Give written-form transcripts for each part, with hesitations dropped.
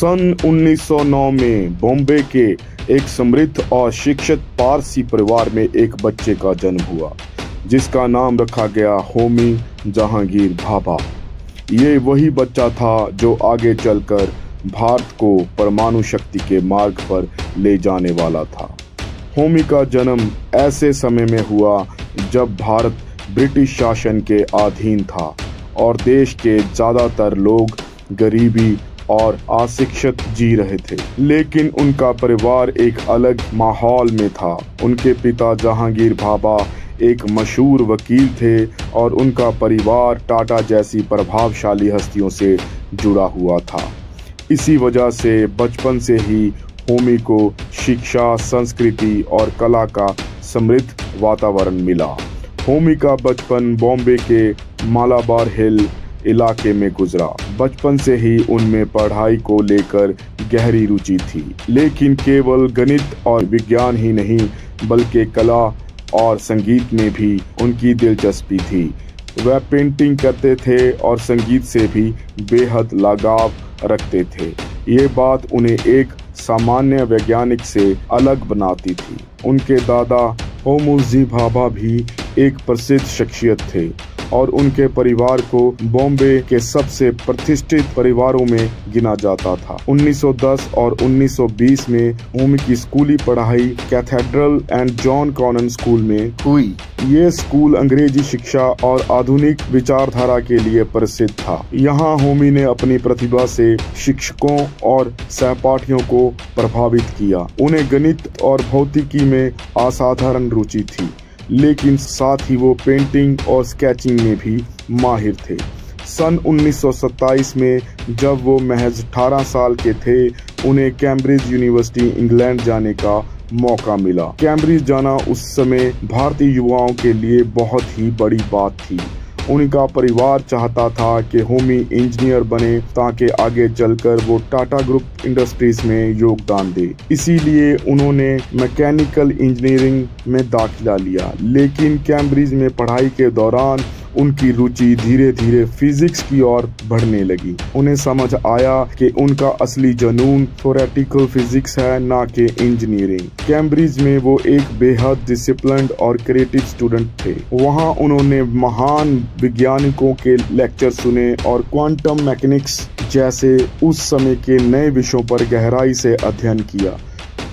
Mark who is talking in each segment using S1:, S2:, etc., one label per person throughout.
S1: सन 1909 में बॉम्बे के एक समृद्ध और शिक्षित पारसी परिवार में एक बच्चे का जन्म हुआ, जिसका नाम रखा गया होमी जहांगीर भाभा। ये वही बच्चा था जो आगे चलकर भारत को परमाणु शक्ति के मार्ग पर ले जाने वाला था। होमी का जन्म ऐसे समय में हुआ जब भारत ब्रिटिश शासन के अधीन था और देश के ज़्यादातर लोग गरीबी और अशिक्षित जी रहे थे। लेकिन उनका परिवार एक अलग माहौल में था। उनके पिता जहांगीर भाभा एक मशहूर वकील थे और उनका परिवार टाटा जैसी प्रभावशाली हस्तियों से जुड़ा हुआ था। इसी वजह से बचपन से ही होमी को शिक्षा, संस्कृति और कला का समृद्ध वातावरण मिला। होमी का बचपन बॉम्बे के मालाबार हिल इलाके में गुजरा। बचपन से ही उनमें पढ़ाई को लेकर गहरी रुचि थी, लेकिन केवल गणित और विज्ञान ही नहीं बल्कि कला और संगीत में भी उनकी दिलचस्पी थी। वह पेंटिंग करते थे और संगीत से भी बेहद लगाव रखते थे। ये बात उन्हें एक सामान्य वैज्ञानिक से अलग बनाती थी। उनके दादा होमी भाभा भी एक प्रसिद्ध शख्सियत थे और उनके परिवार को बॉम्बे के सबसे प्रतिष्ठित परिवारों में गिना जाता था। 1910 और 1920 में होमी की स्कूली पढ़ाई Cathedral and John Connon school में हुई। ये स्कूल अंग्रेजी शिक्षा और आधुनिक विचारधारा के लिए प्रसिद्ध था। यहाँ होमी ने अपनी प्रतिभा से शिक्षकों और सहपाठियों को प्रभावित किया। उन्हें गणित और भौतिकी में असाधारण रुचि थी, लेकिन साथ ही वो पेंटिंग और स्केचिंग में भी माहिर थे। सन 1927 में जब वो महज 18 साल के थे, उन्हें कैम्ब्रिज यूनिवर्सिटी इंग्लैंड जाने का मौका मिला। कैम्ब्रिज जाना उस समय भारतीय युवाओं के लिए बहुत ही बड़ी बात थी। उनका परिवार चाहता था कि होमी इंजीनियर बने ताकि आगे चलकर वो टाटा ग्रुप इंडस्ट्रीज में योगदान दे। इसीलिए उन्होंने मैकेनिकल इंजीनियरिंग में दाखिला लिया। लेकिन कैम्ब्रिज में पढ़ाई के दौरान उनकी रुचि धीरे धीरे फिजिक्स की ओर बढ़ने लगी। उन्हें समझ आया कि उनका असली जुनून थ्योरेटिकल फिजिक्स है, ना कि इंजीनियरिंग। कैम्ब्रिज में वो एक बेहद डिसिप्लिन्ड और क्रिएटिव स्टूडेंट थे। वहाँ उन्होंने महान वैज्ञानिकों के लेक्चर सुने और क्वांटम मैकेनिक्स जैसे उस समय के नए विषयों पर गहराई से अध्ययन किया।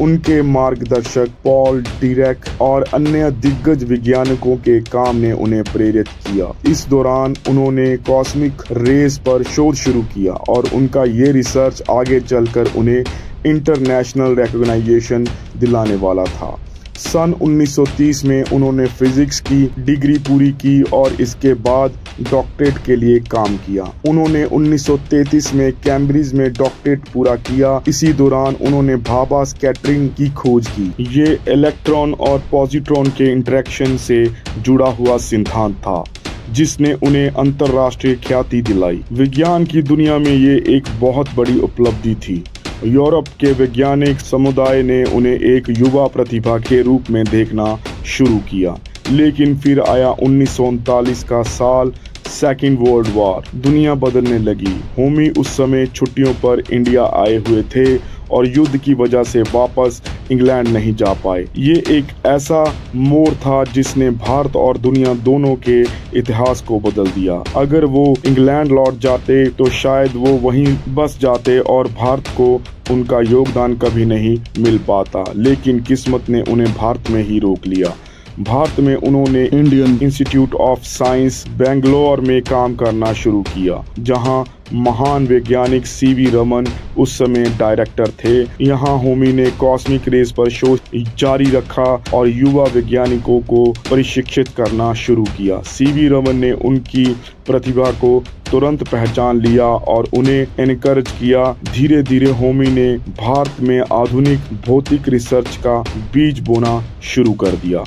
S1: उनके मार्गदर्शक पॉल डीरेक और अन्य दिग्गज वैज्ञानिकों के काम ने उन्हें प्रेरित किया। इस दौरान उन्होंने कॉस्मिक रेज पर शोध शुरू किया और उनका ये रिसर्च आगे चलकर उन्हें इंटरनेशनल रिकॉग्निशन दिलाने वाला था। सन 1930 में उन्होंने फिजिक्स की डिग्री पूरी की और इसके बाद डॉक्टरेट के लिए काम किया। उन्होंने 1933 में कैम्ब्रिज में डॉक्टरेट पूरा किया। इसी दौरान उन्होंने भाभा स्कैटरिंग की खोज की। ये इलेक्ट्रॉन और पॉजिट्रॉन के इंटरेक्शन से जुड़ा हुआ सिद्धांत था, जिसने उन्हें अंतर्राष्ट्रीय ख्याति दिलाई। विज्ञान की दुनिया में ये एक बहुत बड़ी उपलब्धि थी। यूरोप के वैज्ञानिक समुदाय ने उन्हें एक युवा प्रतिभा के रूप में देखना शुरू किया। लेकिन फिर आया 1939 का साल, सेकेंड वर्ल्ड वॉर। दुनिया बदलने लगी। होमी उस समय छुट्टियों पर इंडिया आए हुए थे और युद्ध की वजह से वापस इंग्लैंड नहीं जा पाए। ये एक ऐसा मोड़ था जिसने भारत और दुनिया दोनों के इतिहास को बदल दिया। अगर वो इंग्लैंड लौट जाते तो शायद वो वहीं बस जाते और भारत को उनका योगदान कभी नहीं मिल पाता। लेकिन किस्मत ने उन्हें भारत में ही रोक लिया। भारत में उन्होंने Indian institute of science Bangalore में काम करना शुरू किया, जहां महान वैज्ञानिक सीवी रमन उस समय डायरेक्टर थे। यहाँ होमी ने कॉस्मिक रेज पर शोध जारी रखा और युवा वैज्ञानिकों को प्रशिक्षित करना शुरू किया। सीवी रमन ने उनकी प्रतिभा को तुरंत पहचान लिया और उन्हें एनकरेज किया। धीरे धीरे होमी ने भारत में आधुनिक भौतिक रिसर्च का बीज बोना शुरू कर दिया।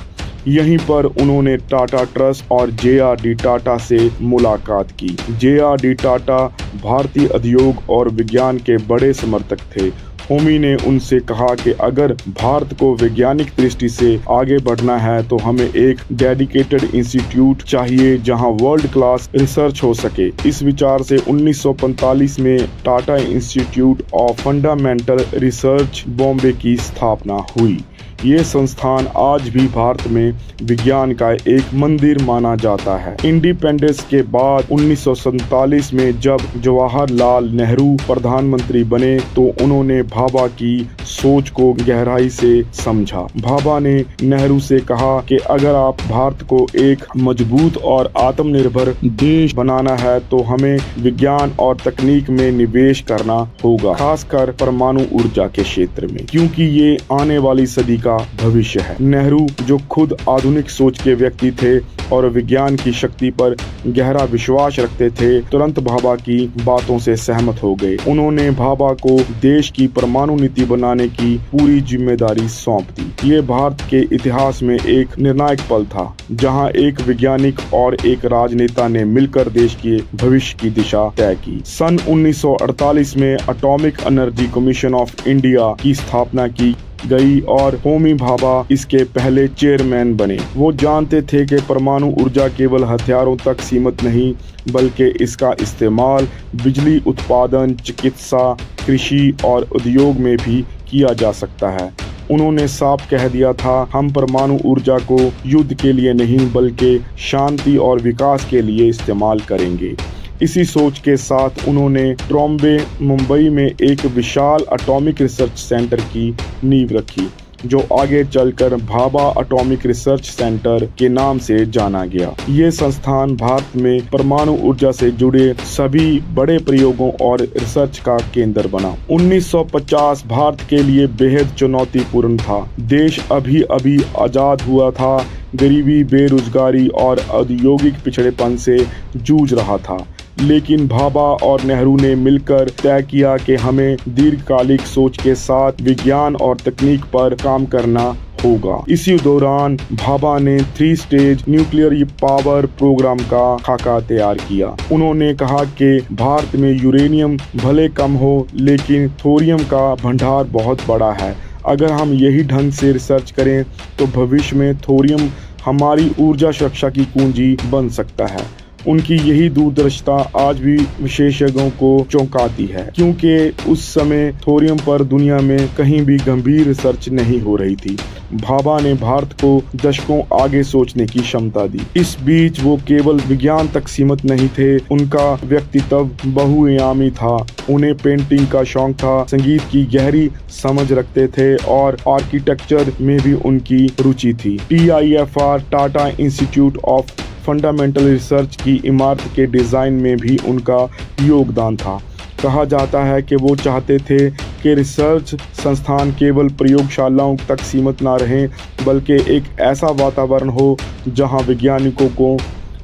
S1: यहीं पर उन्होंने टाटा ट्रस्ट और जे.आर.डी. टाटा से मुलाकात की। जे.आर.डी. टाटा भारतीय उद्योग और विज्ञान के बड़े समर्थक थे। होमी ने उनसे कहा कि अगर भारत को वैज्ञानिक दृष्टि से आगे बढ़ना है तो हमें एक डेडिकेटेड इंस्टीट्यूट चाहिए जहां वर्ल्ड क्लास रिसर्च हो सके। इस विचार से 1945 में Tata institute of fundamental research Bombay की स्थापना हुई। ये संस्थान आज भी भारत में विज्ञान का एक मंदिर माना जाता है। इंडिपेंडेंस के बाद 1947 में जब जवाहरलाल नेहरू प्रधानमंत्री बने तो उन्होंने भाभा की सोच को गहराई से समझा। भाभा ने नेहरू से कहा कि अगर आप भारत को एक मजबूत और आत्मनिर्भर देश बनाना है तो हमें विज्ञान और तकनीक में निवेश करना होगा, खासकर परमाणु ऊर्जा के क्षेत्र में, क्योंकि ये आने वाली सदी का भविष्य है। नेहरू जो खुद आधुनिक सोच के व्यक्ति थे और विज्ञान की शक्ति पर गहरा विश्वास रखते थे, तुरंत भाभा की बातों से सहमत हो गए। उन्होंने भाभा को देश की परमाणु नीति बनाने की पूरी जिम्मेदारी सौंप दी। ये भारत के इतिहास में एक निर्णायक पल था जहां एक वैज्ञानिक और एक राजनेता ने मिलकर देश के भविष्य की दिशा तय की। सन 1948 में atomic energy commission of India की स्थापना की गई और होमी भाभा इसके पहले चेयरमैन बने। वो जानते थे कि परमाणु ऊर्जा केवल हथियारों तक सीमित नहीं बल्कि इसका इस्तेमाल बिजली उत्पादन, चिकित्सा, कृषि और उद्योग में भी किया जा सकता है। उन्होंने साफ कह दिया था, हम परमाणु ऊर्जा को युद्ध के लिए नहीं बल्कि शांति और विकास के लिए इस्तेमाल करेंगे। इसी सोच के साथ उन्होंने ट्रॉम्बे, मुंबई में एक विशाल एटॉमिक रिसर्च सेंटर की नींव रखी, जो आगे चलकर भाभा एटॉमिक रिसर्च सेंटर के नाम से जाना गया। ये संस्थान भारत में परमाणु ऊर्जा से जुड़े सभी बड़े प्रयोगों और रिसर्च का केंद्र बना। 1950 भारत के लिए बेहद चुनौतीपूर्ण था। देश अभी अभी आजाद हुआ था, गरीबी, बेरोजगारी और औद्योगिक पिछड़ेपन से जूझ रहा था। लेकिन भाभा और नेहरू ने मिलकर तय किया कि हमें दीर्घकालिक सोच के साथ विज्ञान और तकनीक पर काम करना होगा। इसी दौरान भाभा ने 3 स्टेज न्यूक्लियर पावर प्रोग्राम का खाका तैयार किया। उन्होंने कहा कि भारत में यूरेनियम भले कम हो लेकिन थोरियम का भंडार बहुत बड़ा है। अगर हम यही ढंग से रिसर्च करें तो भविष्य में थोरियम हमारी ऊर्जा सुरक्षा की कुंजी बन सकता है। उनकी यही दूरदर्शिता आज भी विशेषज्ञों को चौंकाती है, क्योंकि उस समय थोरियम पर दुनिया में कहीं भी गंभीर रिसर्च नहीं हो रही थी। भाभा ने भारत को दशकों आगे सोचने की क्षमता दी। इस बीच वो केवल विज्ञान तक सीमित नहीं थे, उनका व्यक्तित्व बहुआयामी था। उन्हें पेंटिंग का शौक था, संगीत की गहरी समझ रखते थे और आर्किटेक्चर में भी उनकी रुचि थी। TIFR, Tata institute of fundamental research की इमारत के डिजाइन में भी उनका योगदान था। कहा जाता है कि वो चाहते थे कि रिसर्च संस्थान केवल प्रयोगशालाओं तक सीमित ना रहें बल्कि एक ऐसा वातावरण हो जहां वैज्ञानिकों को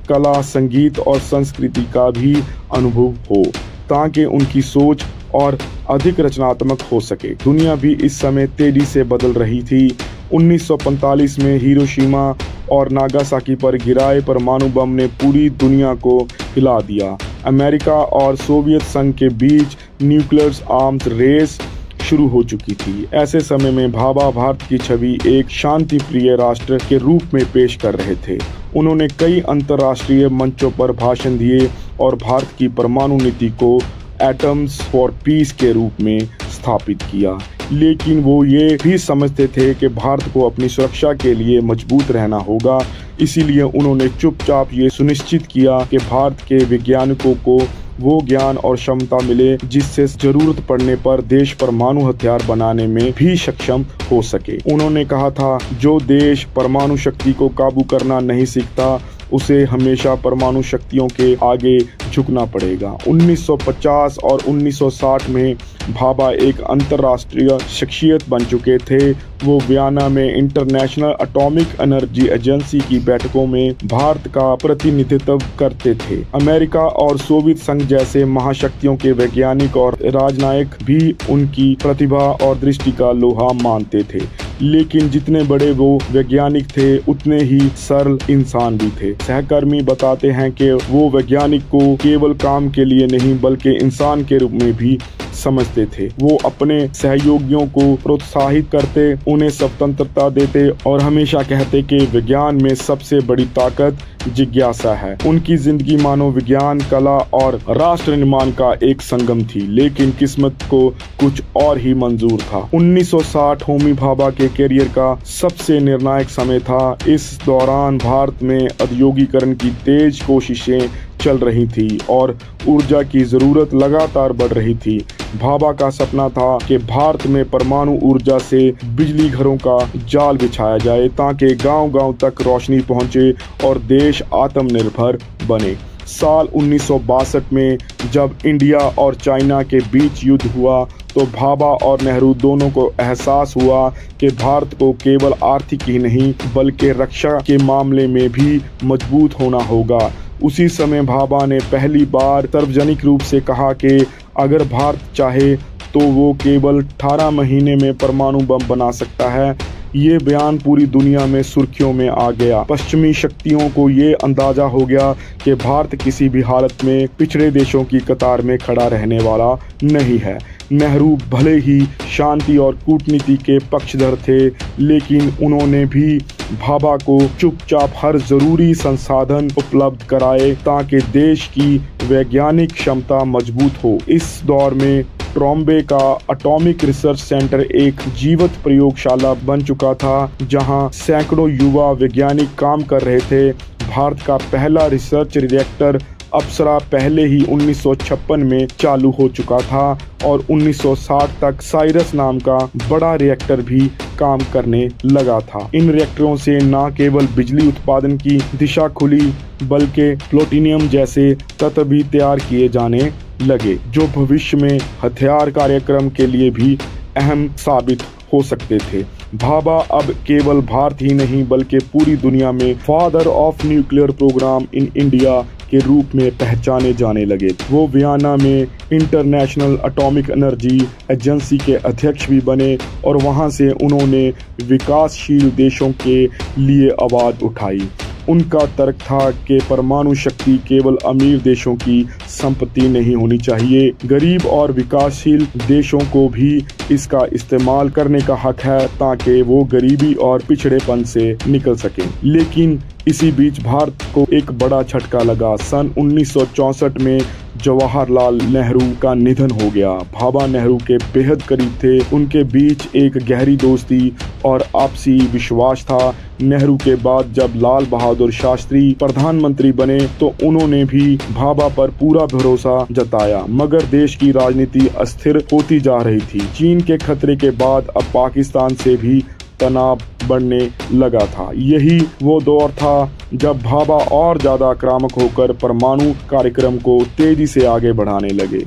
S1: कला, संगीत और संस्कृति का भी अनुभव हो, ताकि उनकी सोच और अधिक रचनात्मक हो सके। दुनिया भी इस समय तेजी से बदल रही थी। 1945 में हिरोशिमा और नागासाकी पर गिराए परमाणु बम ने पूरी दुनिया को हिला दिया। अमेरिका और सोवियत संघ के बीच न्यूक्लियर आर्म्स रेस शुरू हो चुकी थी। ऐसे समय में भाभा भारत की छवि एक शांति प्रिय राष्ट्र के रूप में पेश कर रहे थे। उन्होंने कई अंतर्राष्ट्रीय मंचों पर भाषण दिए और भारत की परमाणु नीति को एटम्स फॉर पीस के रूप में स्थापित किया। लेकिन वो ये भी समझते थे कि भारत को अपनी सुरक्षा के लिए मजबूत रहना होगा। इसीलिए उन्होंने चुपचाप ये सुनिश्चित किया कि भारत के वैज्ञानिकों को वो ज्ञान और क्षमता मिले जिससे जरूरत पड़ने पर देश परमाणु हथियार बनाने में भी सक्षम हो सके। उन्होंने कहा था, जो देश परमाणु शक्ति को काबू करना नहीं सीखता उसे हमेशा परमाणु शक्तियों के आगे झुकना पड़ेगा। 1950 और 1960 में भाभा एक अंतर्राष्ट्रीय शख्सियत बन चुके थे। वो वियना में इंटरनेशनल एटॉमिक एनर्जी एजेंसी की बैठकों में भारत का प्रतिनिधित्व करते थे। अमेरिका और सोवियत संघ जैसे महाशक्तियों के वैज्ञानिक और राजनयिक भी उनकी प्रतिभा और दृष्टि का लोहा मानते थे। लेकिन जितने बड़े वो वैज्ञानिक थे उतने ही सरल इंसान भी थे। सहकर्मी बताते हैं कि वो वैज्ञानिक को केवल काम के लिए नहीं बल्कि इंसान के रूप में भी समझते थे। वो अपने सहयोगियों को प्रोत्साहित करते, उन्हें स्वतंत्रता देते और हमेशा कहते कि विज्ञान में सबसे बड़ी ताकत जिज्ञासा है। उनकी जिंदगी मानो विज्ञान, कला और राष्ट्र निर्माण का एक संगम थी, लेकिन किस्मत को कुछ और ही मंजूर था। 1960 होमी भाभा के करियर का सबसे निर्णायक समय था। इस दौरान भारत में औद्योगिकरण की तेज कोशिशें चल रही थी और ऊर्जा की जरूरत लगातार बढ़ रही थी। भाभा का सपना था कि भारत में परमाणु ऊर्जा से बिजली घरों का जाल बिछाया जाए ताकि गांव-गांव तक रोशनी पहुंचे और देश आत्मनिर्भर बने। साल 1962 में जब इंडिया और चाइना के बीच युद्ध हुआ तो भाभा और नेहरू दोनों को एहसास हुआ कि भारत को केवल आर्थिक ही नहीं बल्कि रक्षा के मामले में भी मजबूत होना होगा। उसी समय भाभा ने पहली बार सार्वजनिक रूप से कहा कि अगर भारत चाहे तो वो केवल 18 महीने में परमाणु बम बना सकता है। ये बयान पूरी दुनिया में सुर्खियों में आ गया। पश्चिमी शक्तियों को ये अंदाजा हो गया कि भारत किसी भी हालत में पिछड़े देशों की कतार में खड़ा रहने वाला नहीं है। नेहरू भले ही शांति और कूटनीति के पक्षधर थे, लेकिन उन्होंने भी भाभा को चुपचाप हर जरूरी संसाधन उपलब्ध कराए ताकि देश की वैज्ञानिक क्षमता मजबूत हो। इस दौर में ट्रॉम्बे का एटॉमिक रिसर्च सेंटर एक जीवंत प्रयोगशाला बन चुका था, जहां सैकड़ों युवा वैज्ञानिक काम कर रहे थे। भारत का पहला रिसर्च रिएक्टर अप्सरा पहले ही 1956 में चालू हो चुका था और 1960 तक साइरस नाम का बड़ा रिएक्टर भी काम करने लगा था। इन रिएक्टरों से न केवल बिजली उत्पादन की दिशा खुली बल्कि प्लूटोनियम जैसे तत्व भी तैयार किए जाने लगे, जो भविष्य में हथियार कार्यक्रम के लिए भी अहम साबित हो सकते थे। भाभा अब केवल भारत ही नहीं बल्कि पूरी दुनिया में father of nuclear programme in India के रूप में पहचाने जाने लगे। वो वियना में इंटरनेशनल एटॉमिक एनर्जी एजेंसी के अध्यक्ष भी बने और वहां से उन्होंने विकासशील देशों के लिए आवाज उठाई। उनका तर्क था कि परमाणु शक्ति केवल अमीर देशों की संपत्ति नहीं होनी चाहिए, गरीब और विकासशील देशों को भी इसका इस्तेमाल करने का हक है ताकि वो गरीबी और पिछड़ेपन से निकल सकें। लेकिन इसी बीच भारत को एक बड़ा झटका लगा। सन 1964 में जवाहरलाल नेहरू का निधन हो गया। भाभा नेहरू के बेहद करीब थे, उनके बीच एक गहरी दोस्ती और आपसी विश्वास था। नेहरू के बाद जब लाल बहादुर शास्त्री प्रधानमंत्री बने तो उन्होंने भी भाभा पर पूरा भरोसा जताया, मगर देश की राजनीति अस्थिर होती जा रही थी। चीन के खतरे के बाद अब पाकिस्तान से भी तनाव बढ़ने लगा था। यही वो दौर था जब भाभा और ज्यादा आक्रामक होकर परमाणु कार्यक्रम को तेजी से आगे बढ़ाने लगे।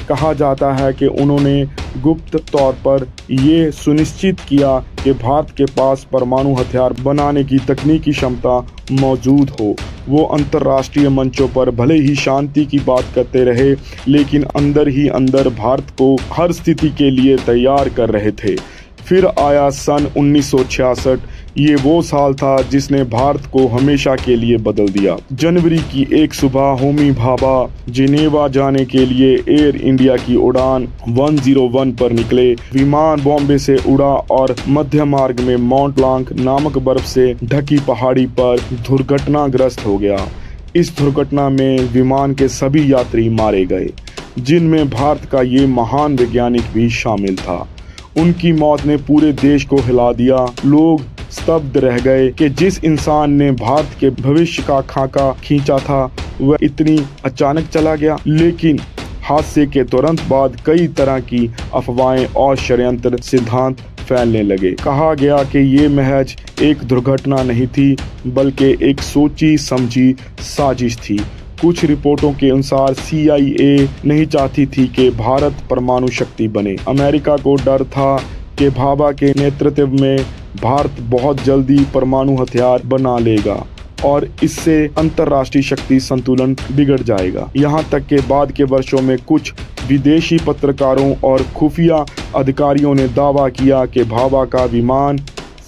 S1: कहा जाता है कि उन्होंने गुप्त तौर पर ये सुनिश्चित किया कि भारत के पास परमाणु हथियार बनाने की तकनीकी क्षमता मौजूद हो। वो अंतर्राष्ट्रीय मंचों पर भले ही शांति की बात करते रहे, लेकिन अंदर ही अंदर भारत को हर स्थिति के लिए तैयार कर रहे थे। फिर आया सन 1966। ये वो साल था जिसने भारत को हमेशा के लिए बदल दिया। जनवरी की एक सुबह होमी भाभा जिनेवा जाने के लिए एयर इंडिया की उड़ान 101 पर निकले। विमान बॉम्बे से उड़ा और मध्य मार्ग में माउंट ब्लांक नामक बर्फ से ढकी पहाड़ी पर दुर्घटनाग्रस्त हो गया। इस दुर्घटना में विमान के सभी यात्री मारे गए, जिनमें भारत का ये महान वैज्ञानिक भी शामिल था। उनकी मौत ने पूरे देश को हिला दिया। लोग स्तब्ध रह गए कि जिस इंसान ने भारत के भविष्य का खाका खींचा था वह इतनी अचानक चला गया। लेकिन हादसे के तुरंत बाद कई तरह की अफवाहें और षड्यंत्र सिद्धांत फैलने लगे। कहा गया कि ये महज एक दुर्घटना नहीं थी बल्कि एक सोची समझी साजिश थी। कुछ रिपोर्टों के अनुसार CIA नहीं चाहती थी कि भारत परमाणु शक्ति बने। अमेरिका को डर था कि भाभा के नेतृत्व में भारत बहुत जल्दी परमाणु हथियार बना लेगा और इससे अंतर्राष्ट्रीय शक्ति संतुलन बिगड़ जाएगा। यहाँ तक के बाद के वर्षों में कुछ विदेशी पत्रकारों और खुफिया अधिकारियों ने दावा किया कि भाभा का विमान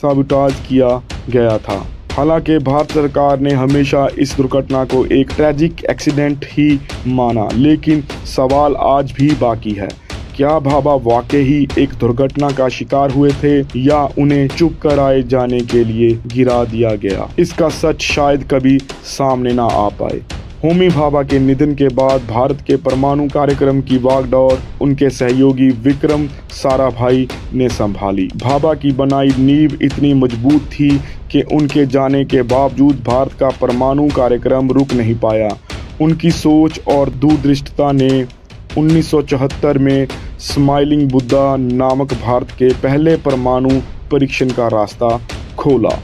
S1: साबोटाज किया गया था। हालांकि भारत सरकार ने हमेशा इस दुर्घटना को एक ट्रैजिक एक्सीडेंट ही माना, लेकिन सवाल आज भी बाकी है, क्या भाभा वाकई ही एक दुर्घटना का शिकार हुए थे या उन्हें चुप कराए जाने के लिए गिरा दिया गया? इसका सच शायद कभी सामने ना आ पाए। होमी भाभा के निधन के बाद भारत के परमाणु कार्यक्रम की वागडोर उनके सहयोगी विक्रम साराभाई ने संभाली। भाभा की बनाई नींव इतनी मजबूत थी कि उनके जाने के बावजूद भारत का परमाणु कार्यक्रम रुक नहीं पाया। उनकी सोच और दूरदृष्टता ने 1974 में स्माइलिंग बुद्धा नामक भारत के पहले परमाणु परीक्षण का रास्ता खोला।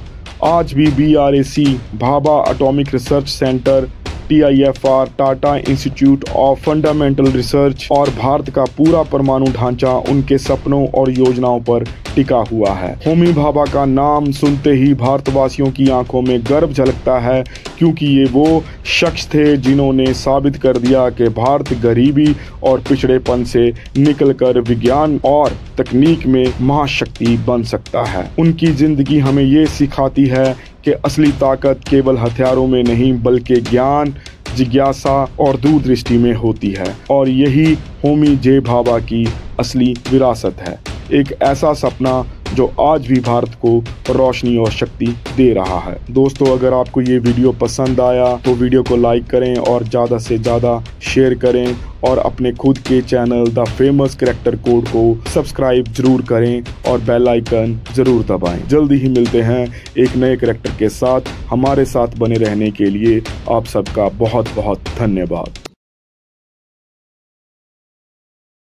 S1: आज भी BRAC, Bhabha atomic research centre, TIFR, Tata institute of fundamental research और भारत का पूरा परमाणु ढांचा उनके सपनों और योजनाओं पर टिका हुआ है। होमी भाभा का नाम सुनते ही भारतवासियों की आंखों में गर्व झलकता है, क्योंकि ये वो शख्स थे जिन्होंने साबित कर दिया कि भारत गरीबी और पिछड़ेपन से निकलकर विज्ञान और तकनीक में महाशक्ति बन सकता है। उनकी जिंदगी हमें ये सिखाती है कि असली ताकत केवल हथियारों में नहीं बल्कि ज्ञान, जिज्ञासा और दूरदृष्टि में होती है, और यही होमी जे भाभा की असली विरासत है। एक ऐसा सपना जो आज भी भारत को रोशनी और शक्ति दे रहा है। दोस्तों, अगर आपको ये वीडियो पसंद आया तो वीडियो को लाइक करें और ज़्यादा से ज़्यादा शेयर करें, और अपने खुद के channel the famous character code को सब्सक्राइब जरूर करें और बेल आइकन ज़रूर दबाएं। जल्दी ही मिलते हैं एक नए कैरेक्टर के साथ। हमारे साथ बने रहने के लिए आप सबका बहुत बहुत धन्यवाद।